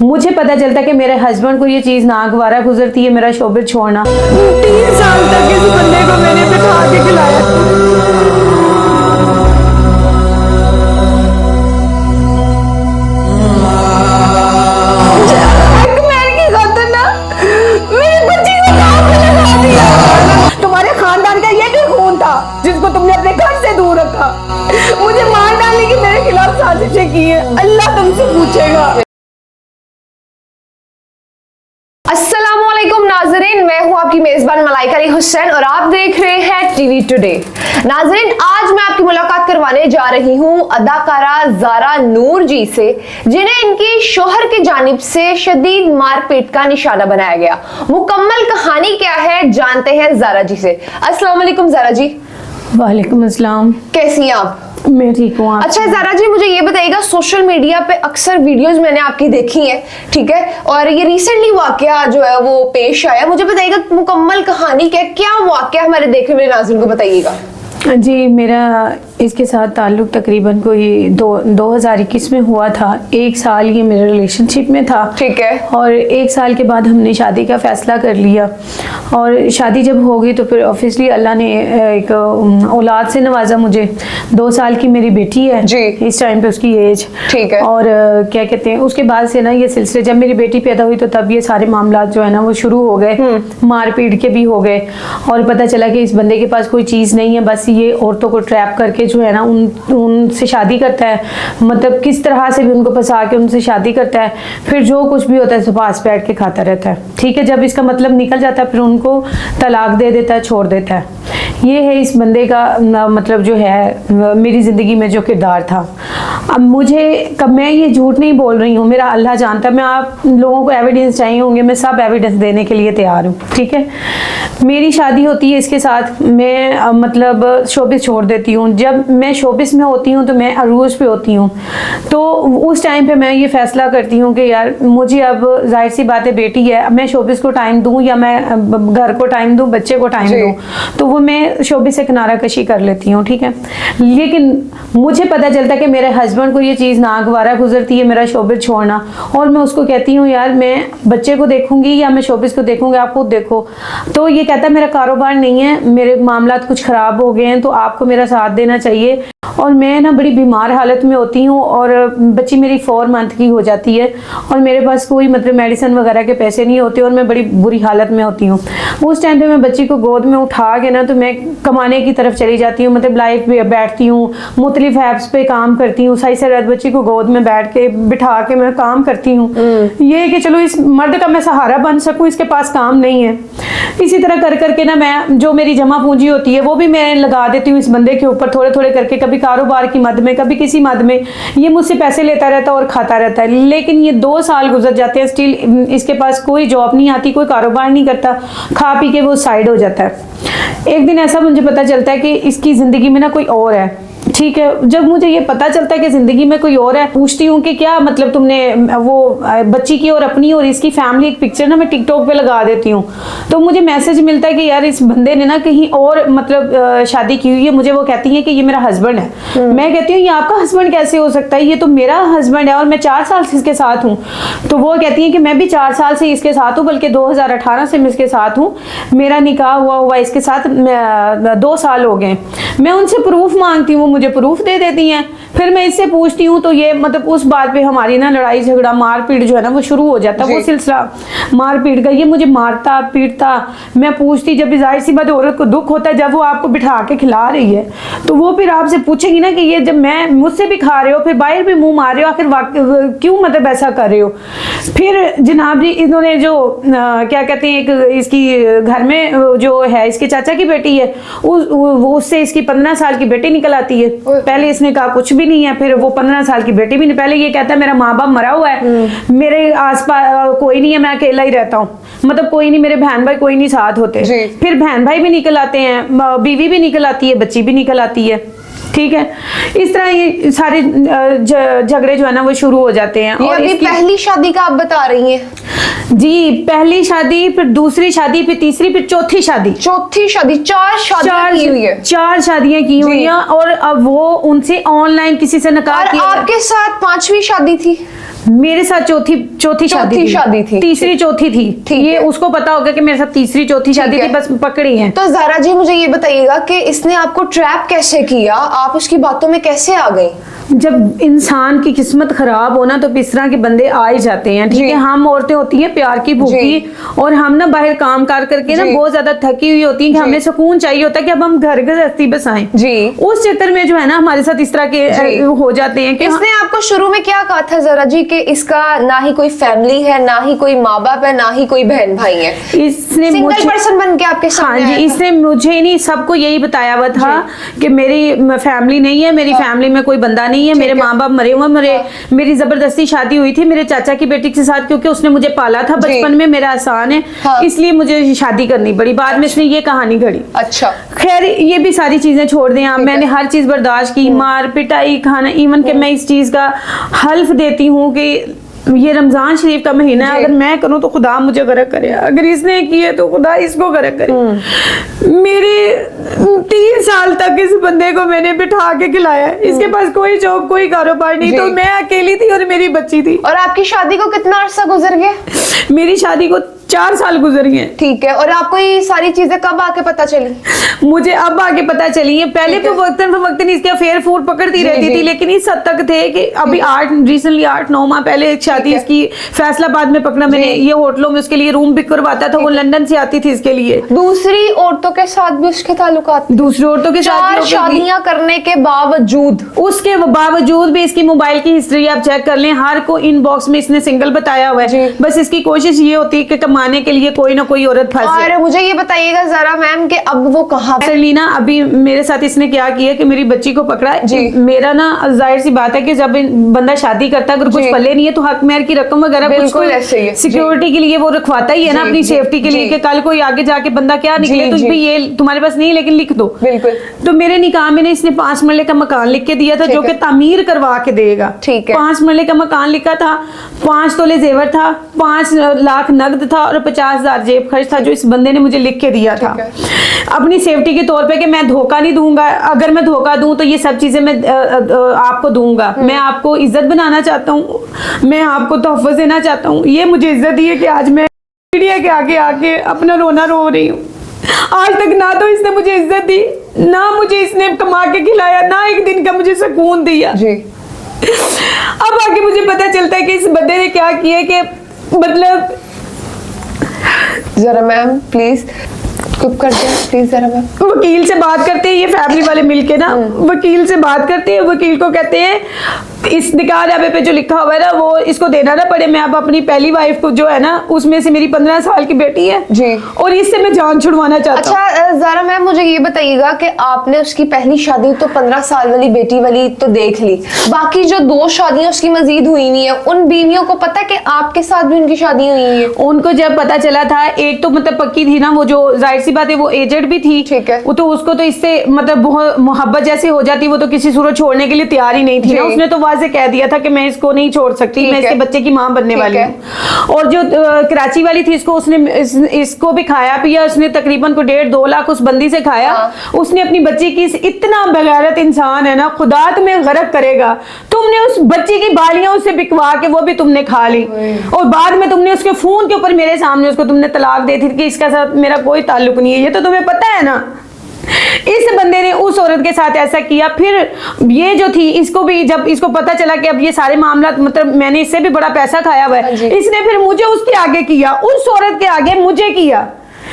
मुझे पता चलता कि मेरे हस्बैंड को ये चीज़ नागवारा गुजरती है, मेरा शोबिर छोड़ना। 3 साल तक इस बंदे को मैंने बिठा के खिलाया। तुम्हारे खानदान का ये भी खून था जिसको तुमने अपने घर से दूर रखा। मुझे मार डालने की मेरे खिलाफ साजिशें की है, अल्लाह तुमसे पूछेगा। अस्सलामुअलैकुम नाजरीन, मैं हूं आपकी मेजबान मलाइका अली हुसैन और आप देख रहे हैं टीवी टुडे। नाजरीन, आज मैं आपकी मुलाकात करवाने जा रही हूं अदाकारा ज़ारा नूर जी से, जिन्हें इनके शोहर की जानिब से शदीद मारपीट का निशाना बनाया गया। मुकम्मल कहानी क्या है जानते हैं ज़ारा जी से। अस्सलाम वालेकुम ज़ारा जी। वालेकुम अस्सलाम। कैसी हैं आप? मैं ठीक हूँ। अच्छा ज़ारा जी, मुझे ये बताइएगा, सोशल मीडिया पे अक्सर वीडियोस मैंने आपकी देखी हैं, ठीक है, और ये रिसेंटली वाकया जो है वो पेश आया। मुझे बताइएगा मुकम्मल कहानी क्या वाकया हमारे देखने वाले नाज़रीन को बताइएगा। जी, मेरा इसके साथ ताल्लुक़ तकरीबन कोई 2021 में हुआ था। 1 साल ये मेरे रिलेशनशिप में था, ठीक है, और 1 साल के बाद हमने शादी का फ़ैसला कर लिया। और शादी जब हो गई तो फिर ऑब्वियसली अल्लाह ने एक औलाद से नवाजा मुझे। 2 साल की मेरी बेटी है जी, इस टाइम पे उसकी एज, ठीक है। और क्या कहते हैं, उसके बाद से ना ये सिलसिले, जब मेरी बेटी पैदा हुई तो तब ये सारे मामला जो है ना वो शुरू हो गए, मारपीट के भी हो गए। और पता चला कि इस बंदे के पास कोई चीज़ नहीं है, बस ये औरतों को ट्रैप करके जो है ना उनसे शादी करता है, मतलब किस तरह से भी उनको फंसा के उनसे शादी करता है। फिर जो कुछ भी होता है सब पास बैठ के खाता रहता है, ठीक है। जब इसका मतलब निकल जाता है फिर उनको तलाक दे देता है, छोड़ देता है। ये है इस बंदे का मतलब जो है मेरी ज़िंदगी में जो किरदार था। अब मैं ये झूठ नहीं बोल रही हूँ, मेरा अल्लाह जानता है। मैं आप लोगों को एविडेंस चाहिए होंगे, मैं सब एविडेंस देने के लिए तैयार हूँ, ठीक है। मेरी शादी होती है इसके साथ, मैं मतलब शोबिस छोड़ देती हूँ। जब मैं शोबिस में होती हूँ तो मैं अरूज पे होती हूँ, तो उस टाइम पे मैं ये फ़ैसला करती हूँ कि यार मुझे अब जाहिर सी बात है बेटी है, मैं शोबिस को टाइम दूँ या मैं घर को टाइम दूँ, बच्चे को टाइम दूँ, तो वो मैं शोबिस से किनारा कशी कर लेती हूँ, ठीक है। लेकिन मुझे पता चलता है कि मेरे हस्बैंड को ये चीज़ नागवारा गुजरती है, मेरा शोबिस छोड़ना। और मैं उसको कहती हूँ यार मैं बच्चे को देखूंगी या मैं शोबिस को देखूंगी, आप खुद देखो। तो ये कहता है मेरा कारोबार नहीं है, मेरे मामलात कुछ ख़राब हो गए हैं, तो आपको मेरा साथ देना चाहिए। और मैं ना बड़ी बीमार हालत में होती हूँ और बच्ची मेरी 4 मंथ की हो जाती है और मेरे पास कोई मतलब मेडिसिन वगैरह के पैसे नहीं होते और मैं बड़ी बुरी हालत में होती हूँ। उस टाइम पे मैं बच्ची को गोद में उठा के ना तो मैं कमाने की तरफ चली जाती हूँ, मतलब लाइफ में बैठती हूँ, मुख्तलिफ ऐप्स पे काम करती हूँ, सही से रात बच्ची को गोद में बैठ के बिठा के मैं काम करती हूँ। ये कि चलो इस मर्द का मैं सहारा बन सकूँ, इसके पास काम नहीं है। इसी तरह कर करके ना मैं जो मेरी जमा पूंजी होती है वो भी मैं लगा देती हूँ इस बंदे के ऊपर, थोड़े थोड़े करके, कभी कारोबार की मद में, कभी किसी मद में। ये मुझसे पैसे लेता रहता और खाता रहता है। लेकिन ये 2 साल गुजर जाते हैं, स्टिल इसके पास कोई जॉब नहीं आती, कोई कारोबार नहीं करता, खा पी के वो साइड हो जाता है। एक दिन ऐसा मुझे पता चलता है कि इसकी ज़िंदगी में ना कोई और है, ठीक है। जब मुझे ये पता चलता है कि ज़िंदगी में कोई और है, पूछती हूँ कि क्या मतलब तुमने वो बच्ची की और अपनी और इसकी फैमिली एक पिक्चर ना मैं टिकटॉक पे लगा देती हूँ, तो मुझे मैसेज मिलता है कि यार इस बंदे ने ना कहीं और मतलब शादी की हुई है। मुझे वो कहती है कि ये मेरा हस्बैंड है। मैं कहती हूँ ये आपका हस्बैंड कैसे हो सकता है, ये तो मेरा हस्बैंड है और मैं 4 साल से इसके साथ हूँ। तो वो कहती है कि मैं भी 4 साल से इसके साथ हूँ, बल्कि 2018 से मैं इसके साथ हूँ, मेरा निकाह हुआ इसके साथ 2 साल हो गए। मैं उनसे प्रूफ मांगती हूँ, मुझे प्रूफ दे देती हैं। फिर मैं इससे पूछती हूँ तो ये मतलब उस बात पे हमारी ना लड़ाई झगड़ा मारपीट जो है ना वो शुरू हो जाता है। वो सिलसिला मारपीट का, ये मुझे मारता पीटता। मैं पूछती, जब जाहिर सी बात औरत को दुख होता है, जब वो आपको बिठा के खिला रही है तो वो फिर आपसे पूछेगी ना कि ये जब मैं मुझसे भी खा रहे हो, फिर बाहर भी मुंह मार रहे हो, आखिर क्यों मतलब ऐसा कर रहे हो। फिर जनाब जी इन्होंने जो क्या कहते हैं, एक इसकी घर में जो है इसके चाचा की बेटी है, उससे इसकी 15 साल की बेटी निकल आती है। पहले इसने कहा कुछ भी नहीं है, फिर वो 15 साल की बेटी भी नहीं। पहले ये कहता है मेरा माँ बाप मरा हुआ है, मेरे आसपास कोई नहीं है, मैं अकेला ही रहता हूँ, मतलब कोई नहीं, मेरे बहन भाई कोई नहीं साथ होते। फिर बहन भाई भी निकल आते हैं, बीवी भी निकल आती है, बच्ची भी निकल आती है। ठीक है, इस तरह ये सारे झगड़े जो है ना वो शुरू हो जाते हैं। और अभी पहली शादी का आप बता रही हैं? जी, पहली शादी, फिर दूसरी शादी, फिर तीसरी, फिर चौथी शादी। चौथी शादी, चार शादियां की हुई है। 4 शादियां की हुई हैं, और अब वो उनसे ऑनलाइन किसी से निकाह किया। आपके साथ 5वीं शादी थी? मेरे साथ चौथी शादी थी। तीसरी चौथी थी। ये उसको पता होगा कि मेरे साथ तीसरी चौथी शादी थी, बस पकड़ी है। तो ज़ारा जी मुझे ये बताइएगा कि इसने आपको ट्रैप कैसे किया, आप उसकी बातों में कैसे आ गई? जब इंसान की किस्मत खराब हो ना तो इस तरह के बंदे आ ही जाते हैं, ठीक है। हम औरतें होती हैं प्यार की भूखी, और हम ना बाहर काम कार करके ना बहुत ज्यादा थकी हुई होती हैं कि हमें सुकून चाहिए होता है कि अब हम घर गृहस्थी बसाएं। जी, उस चक्कर में जो है ना हमारे साथ इस तरह के हो जाते हैं कि इसने आपको शुरू में क्या कहा था ज़ारा जी कि इसका ना ही कोई फैमिली है, ना ही कोई माँ बाप है, ना ही कोई बहन भाई है, इसने सिंगल पर्सन बन के आपके सामने? हाँ जी, इसने मुझे नहीं, सबको यही बताया हुआ था कि मेरी फैमिली नहीं है, मेरी फैमिली में कोई बंदा नहीं है, मेरे माँ बाप मरे हुए, मेरी जबरदस्ती शादी हुई थी मेरे चाचा की बेटी के साथ, क्योंकि उसने मुझे पाला था बचपन में, मेरा एहसान है, इसलिए मुझे शादी करनी पड़ी। बाद में इसने ये कहानी घड़ी। अच्छा, खैर ये भी सारी चीजें छोड़ दें आप, मैंने हर चीज बर्दाश्त की, मार पिटाई खाना, इवन के मैं इस चीज का हल्फ देती हूँ कि ये रमजान शरीफ का महीना है, अगर मैं करूं तो खुदा मुझे गरक करे, अगर इसने किए तो खुदा इसको गरक करे। मेरे 3 साल तक इस बंदे को मैंने बिठा के खिलाया, इसके पास कोई जॉब कोई कारोबार नहीं, तो मैं अकेली थी और मेरी बच्ची थी। और आपकी शादी को कितना अरसा गुजर गया? मेरी शादी को 4 साल गुजर गए। ठीक है, और आपको ये सारी चीजें कब आके पता चली? मुझे अब आगे पता चली है, पहले तो वक्तन इसके अफेयर फूर पकड़ती रहती थी, लेकिन इस हद तक थे कि अभी रिसेंटली 8-9 माह पहले एक शादी इसकी फैसलाबाद में पकड़ा मैंने, ये होटलों में उसके लिए रूम बुक करवाता था, वो लंदन से आती थी इसके लिए। दूसरी औरतों के साथ भी उसके ताल्लुकात? दूसरी औरतों के साथ 4 शादियां करने के बावजूद, उसके बावजूद भी इसकी मोबाइल की हिस्ट्री आप चेक कर लें, हर को इनबॉक्स में इसने सिंगल बताया हुआ है। बस इसकी कोशिश ये होती है कि कमाने के लिए कोई ना कोई औरत फंसे। और मुझे ये बताइएगा ज़रा मैम कि अब वो कहाँ है? लीना, अभी मेरे साथ इसने क्या किया कि मेरी बच्ची को पकड़ा है। मेरा ना जाहिर सी बात है कि जब बंदा शादी करता है, अगर कुछ पल्ले नहीं है तो हक मेहर की रकम वगैरह कुछ सिक्योरिटी के लिए वो रखवाता ही है ना, अपनी सेफ्टी के लिए, कि कल कोई आगे जाके बंदा क्या निकले तो भी ये तुम्हारे पास नहीं लेकिन लिख दो। बिल्कुल। तो मेरे निकाह में इसने 5 मरले का मकान लिख के दिया था, जो कि तामीर करवा के देगा। ठीक है। 5 मरले का मकान लिखा था, 5 तोले जेवर था, 5 लाख नकद था और 50,000 जेब खर्च था, जो इस बंदे ने मुझे लिख के दिया था अपनी सेफ्टी के तौर पे कि मैं धोखा नहीं दूंगा, अगर मैं धोखा दूं तो ये सब चीजें मैं आपको दूंगा, मैं आपको इज्जत बनाना चाहता हूँ, मैं आपको तोहफा देना चाहता हूँ। ये मुझे इज्जत दी है कि आज मैं मीडिया के आगे आके अपना रोना रो रही हूँ। आज तक ना तो इसने मुझे इज्जत दी, ना मुझे इसने कमा के खिलाया, ना एक दिन का मुझे सुकून दिया। अब आगे मुझे पता चलता है कि इस बंदे ने क्या किया कि मतलब जरा मैम प्लीज चुप कर जाए, प्लीज जरा मैम। वकील से बात करते हैं, ये फैमिली वाले मिलके ना वकील से बात करते हैं, वकील को कहते हैं इस निकाहनामे पे जो लिखा हुआ है ना वो इसको देना ना पड़े, मैं अब अपनी पहली वाइफ को जो है ना उसमें से मेरी 15 साल की बेटी है जी, और इससे मैं जान छुड़वाना चाहता हूँ। अच्छा ज़रा मैम मुझे ये बताइएगा कि आपने उसकी पहली शादी तो 15 साल वाली बेटी वाली तो देख ली, बाकी जो 2 शादियां उसकी मजीद हुई हुई है, उन बीवियों को पता कि आपके साथ भी उनकी शादी हुई है? उनको जब पता चला था, एक तो मतलब पक्की थी ना, वो जो जाहिर सी बात है वो एजेड भी थी, ठीक है, वो तो उसको तो इससे मतलब बहुत मोहब्बत जैसे हो जाती, वो तो किसी सूरत छोड़ने के लिए तैयार ही नहीं थी ना, उसने तो वाज़े कह दिया था कि मैं इसको नहीं छोड़ सकती, मैं इसके बच्चे की मां बनने वाली हूँ। और जो कराची वाली थी इसको उसने इसको भी खाया पिया, उसने तकरीबन को 1.5-2 लाख उस बंदी से खाया। उसने अपनी बच्ची की, इतना बेगैरत इंसान है ना, खुदा तुम्हें गरक करेगा, तुमने उस बच्ची की बालियां उससे बिकवा के वो भी तुमने खा ली, और बाद में तुमने उसके फोन के ऊपर मेरे सामने उसको तुमने तलाक दे दी कि इसके साथ मेरा कोई ताल्लुक नहीं है, ये तो तुम्हें पता है ना। इस बंदे ने उस औरत के साथ ऐसा किया। फिर ये जो थी इसको भी जब इसको पता चला कि अब ये सारे मामला मतलब मैंने इससे भी बड़ा पैसा खाया हुआ है, इसने फिर मुझे उसके आगे किया, उस औरत के आगे मुझे किया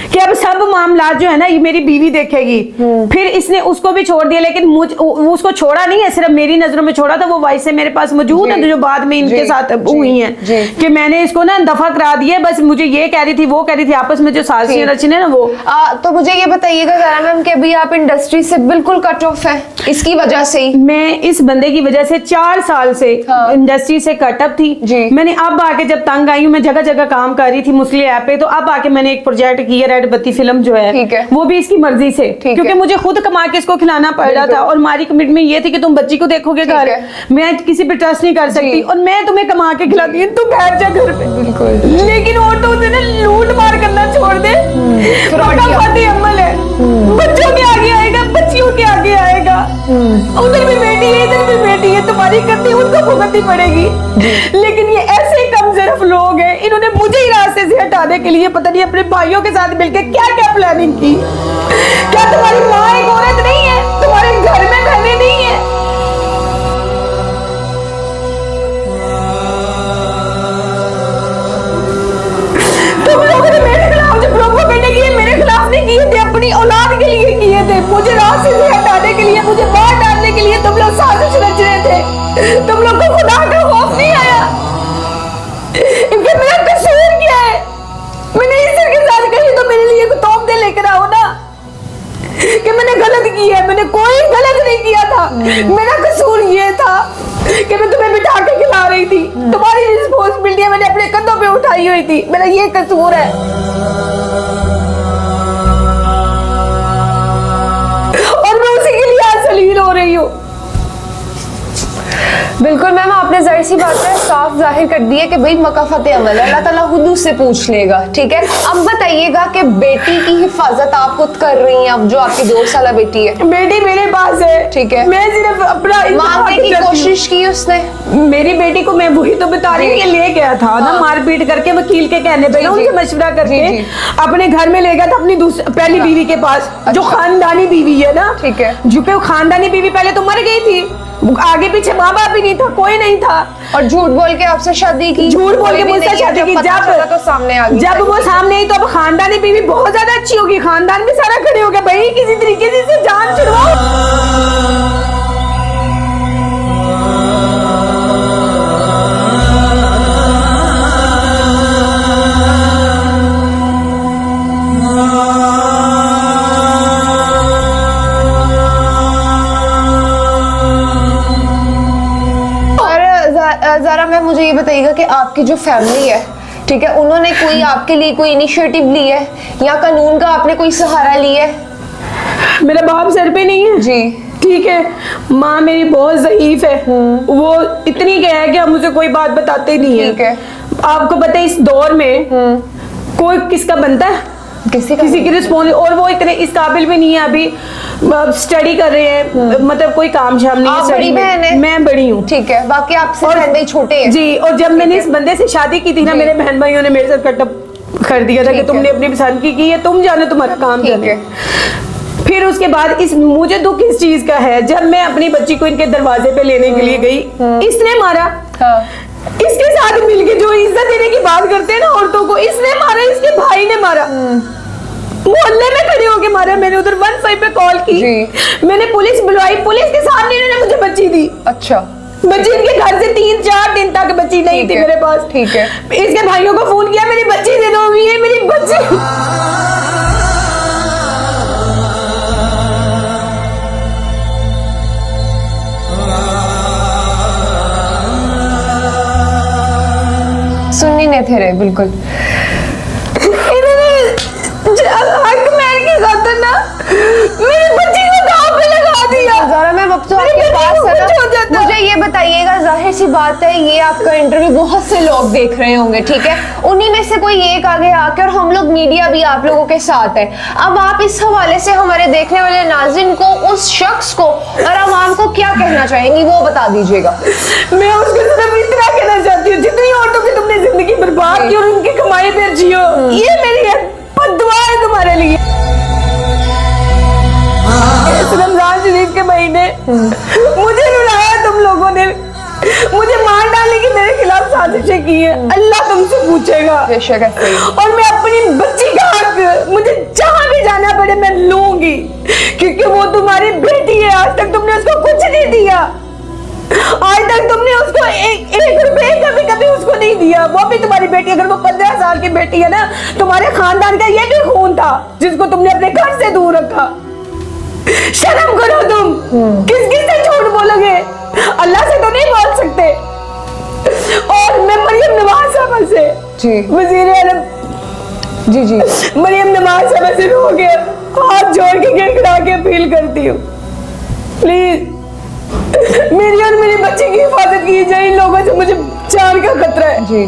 कि अब सब मामला जो है ना ये मेरी बीवी देखेगी। फिर इसने उसको भी छोड़ दिया, लेकिन उसको छोड़ा नहीं है, सिर्फ मेरी नजरों में छोड़ा था। वो वाइस मेरे पास मौजूद है जो बाद में इनके साथ हुई हैं कि मैंने इसको ना दफा करा दिया, बस मुझे ये कह रही थी वो कह रही थी, आपस में जो साजिशें रचने ना वो। तो मुझे ये बताइएगा ज़रा मैम कि अभी आप इंडस्ट्री से बिल्कुल कट ऑफ है इसकी वजह से ही? मैं इस बंदे की वजह से 4 साल से इंडस्ट्री से कट ऑफ थी। मैंने अब आके जब तंग आई हूँ, मैं जगह जगह काम कर रही थी मुस्लिम ऐप पे, तो अब आके मैंने एक प्रोजेक्ट किया ये रेड बत्ती फिल्म जो है, ठीक है, वो भी इसकी मर्जी से, क्योंकि मुझे खुद कमा के इसको खिलाना पड़ रहा था और हमारी कमिटमेंट ये थी कि तुम बच्ची को देखोगे घर, मैं किसी पे ट्रस्ट नहीं कर सकती और मैं तुम्हें कमा के खिलाती हूँ, तू बैठ जा घर पे। बिल्कुल। लेकिन वो तो उसे लूट मार करना छोड़ दे, अमल है, बच्चों के आगे आएगा, बच्चियों के आगे आएगा, उधर भी बेटी है इधर भी बेटी है, तुम्हारी गलती उनको भुगतनी पड़ेगी। लेकिन ये ऐसे कमजोर लोग हैं, इन्होंने मुझे ही रास्ते से हटाने के लिए पता नहीं अपने भाइयों के साथ मिलकर क्या क्या प्लानिंग की। क्या तुम्हारी माँ एक औरत नहीं है? तुम्हारे घर में बहनें नहीं है? तुम लोगों ने मेरे खिलाफ जो प्रोपेगेंडा किए मेरे खिलाफ नहीं किए थे, अपनी औलाद के लिए किए थे, मुझे रास्ते से हटाने के लिए, मुझे बाहर डालने के लिए तुम लोग साजिश रच रहे थे। तुम लोग को खुदा का खौफ नहीं आया? इनके मेरा कसूर क्या है? मैंने ईश्वर के साथ कही तो मेरे लिए तोप दे लेकर आओ ना कि मैंने गलत किया है। मैंने कोई गलत नहीं किया था, मेरा कसूर ये था कि मैं तुम्हें बिठा के खिला रही थी, तुम्हारी रिस्पॉन्सिबिलिटी मैंने अपने कंधों पे उठाई हुई थी, मेरा ये कसूर है। और मैं उसी के लिए आज सलील हो रही हूँ। बिल्कुल मैम, आपने जाहिर सी बात है साफ जाहिर कर दिया कि भाई मकाफत अमल है, अल्लाह ताला खुद उससे पूछ लेगा, ठीक है। अब बताइएगा कि बेटी की हिफाजत आप खुद कर रही हैं, अब जो आपकी 2 साल बेटी है। बेटी मेरे पास है, ठीक है, मैं सिर्फ अपना मांगने की कोशिश की उसने। मेरी बेटी को मैं वही तो बता रही हूँ, ले गया था ना मारपीट करके, वकील के कहने पे उनसे मशवरा करके अपने घर में ले गया था अपनी पहली बीवी के पास, जो खानदानी बीवी है ना, ठीक है, जो कि खानदानी बीवी पहले तो मर गई थी, आगे पीछे माँ बाप भी नहीं था, कोई नहीं था, और झूठ बोल के आपसे शादी की, झूठ बोल के मुझसे शादी की। तो सामने आ गई, जब वो सामने आई तो अब खानदानी बीवी बहुत ज्यादा अच्छी होगी, खानदान में सारा खड़े हो गया, भाई किसी तरीके से इसे जान छुड़वाओ। ज़रा मैम मुझे ये बताइएगा कि आपकी जो फैमिली है, ठीक है, उन्होंने कोई आपके लिए कोई इनिशिएटिव ली है या कानून का आपने कोई सहारा लिया है? मेरा बाप सर पे नहीं है जी, ठीक है, माँ मेरी बहुत ज़ईफ है, वो इतनी क्या है कि हम मुझे कोई बात बताते नहीं है, ठीक है। आपको पता है इस दौर में कोई किसका बनता है, किसी की रिस्पॉन्स, और वो इतने इस काबिल भी नहीं है, अभी स्टडी कर रहे हैं, मतलब कोई काम शाम नहीं है। बड़ी बहन है? मैं बड़ी हूँ, ठीक है, बाकी आपसे बहन भाई छोटे हैं। जी, और जब मैंने इस बंदे से शादी की थी ना, मेरे बहन भाइयों ने मेरे साथ कटअप कर दिया था कि तुमने अपनी पसंद की है, तुम जाने तुम्हारा काम जाने। फिर उसके बाद मुझे दुख इस चीज का है, जब मैं अपनी बच्ची को इनके दरवाजे पे लेने के लिए गई, इसने मारा, इसके साथ मिलके जो इज्जत देने की बात करते हैं ना औरतों को, इसने मारा, इसके भाई ने मारा, मोहल्ले में खड़े होके मारा। मैंने उधर 15 पे कॉल की, मैंने पुलिस बुलवाई, पुलिस के सामने इन्होंने मुझे बच्ची दी। अच्छा, बच्ची इनके घर से 3-4 दिन तक बच्ची नहीं थी मेरे पास, ठीक है। इसके भाइयों को फोन किया, मेरी बच्ची दे दो, ये मेरी बच्ची। सुननी नहीं थे रहे, बिल्कुल हक मैन के खातिर ना मेरी बच्ची को दांव पे लगा दिया। ज़रा मैं वक्त तो आपके पास है ना, मुझे ये बताइएगा, जाहिर सी बात है ये आपका इंटरव्यू बहुत से लोग देख रहे होंगे, ठीक है, उन्हीं में से कोई एक आगे आके, और हम लोग मीडिया भी आप लोगों के साथ है, अब आप इस हवाले से हमारे देखने वाले नाज़रीन को, उस शख्स को और आवाम को क्या कहना चाहेंगी वो बता दीजिएगा। मैं उसको सिर्फ इतना कहना चाहती हूँ, जितनी औरतों की तुमने जिंदगी बर्बाद की और उनकी कमाई पर जियो, ये मेरी दुआ है तुम्हारे लिए। रमजान शरीफ के महीने मुझे रुलाया तुम लोगों ने, मुझे मार डालने की मेरे खिलाफ साजिशें की है, अल्लाह तुमसे पूछेगा। और मैं अपनी बच्ची का हक, मुझे जहां भी जाना पड़े मैं लूंगी, क्योंकि वो तुम्हारी बेटी है, आज तक तुमने उसको कुछ नहीं दिया, आज तक तुमने उसको एक रुपए कभी उसको नहीं दिया, वो भी तुम्हारी बेटी, अगर वो 15 साल की बेटी है ना, तुम्हारे खानदान का ये भी खून था जिसको तुमने अपने घर से दूर रखा। शर्म करो तुम, किस किस से झूठ बोलोगे, अल्लाह से तो नहीं बोल सकते। और मैं मरियम नवाज साहब से, वजीर आलम, जी जी। मरियम नवाज साहब से रो के हाथ जोड़ के गिड़गिड़ा के अपील करती हूँ, प्लीज मेरी और मेरे बच्चे की हिफाजत की जाए। इन लोगों से मुझे जान का खतरा है जी,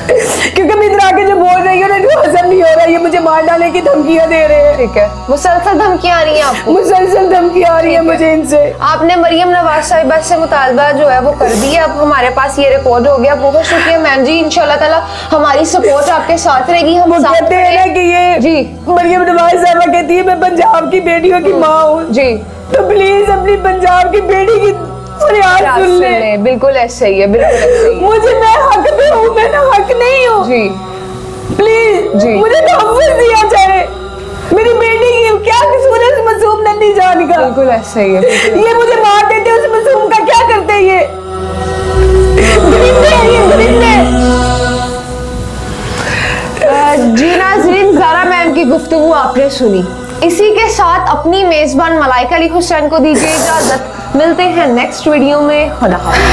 क्योंकि मैं इधर आके जो बोल रही हूँ इनको हजम नहीं हो रहा है। ये मुझे मार डालने की धमकियां दे रहे हैं। ठीक है, मुसलसल धमकियां आ रही हैं आपको? मुसलसल धमकियां आ रही है मुझे इनसे। आपने मरियम नवाज साहिबा से मुतालबा जो है वो कर दिया, अब हमारे पास ये रिकॉर्ड हो गया। बहुत शुक्रिया मैम जी, इंशाल्लाह ताला हमारी सपोर्ट आपके साथ रहेगी। हम वो कहते हैं ना कि ये जी मरियम नवाज साहिबा कहती है मैं पंजाब की बेटियों की माँ हूँ जी, तो प्लीज अपनी पंजाब की बेटी की फरियाद सुन ले। बिल्कुल ऐसे ही है, बिल्कुल ऐसे ही। मुझे मैं हक पे हूँ, मैं ना हक नहीं हूँ जी प्लीज जी। मुझे तहफ़्फ़ुज़ दिया जाए। मेरी बेटी की क्या कसूर है उस मासूम नन्ही जान का? बिल्कुल ऐसे ही है, बिल्कुल। ये मुझे मार देते उस मासूम का क्या करते ये? दरिंदे हैं ये, दरिंदे। जी नाज़रीन, ज़ारा मैम की गुफ्तगू आपने सुनी। इसी के साथ अपनी मेजबान मलाइका अली हुसैन को दीजिए इजाजत। मिलते हैं नेक्स्ट वीडियो में। खुदा हाफ़िज़।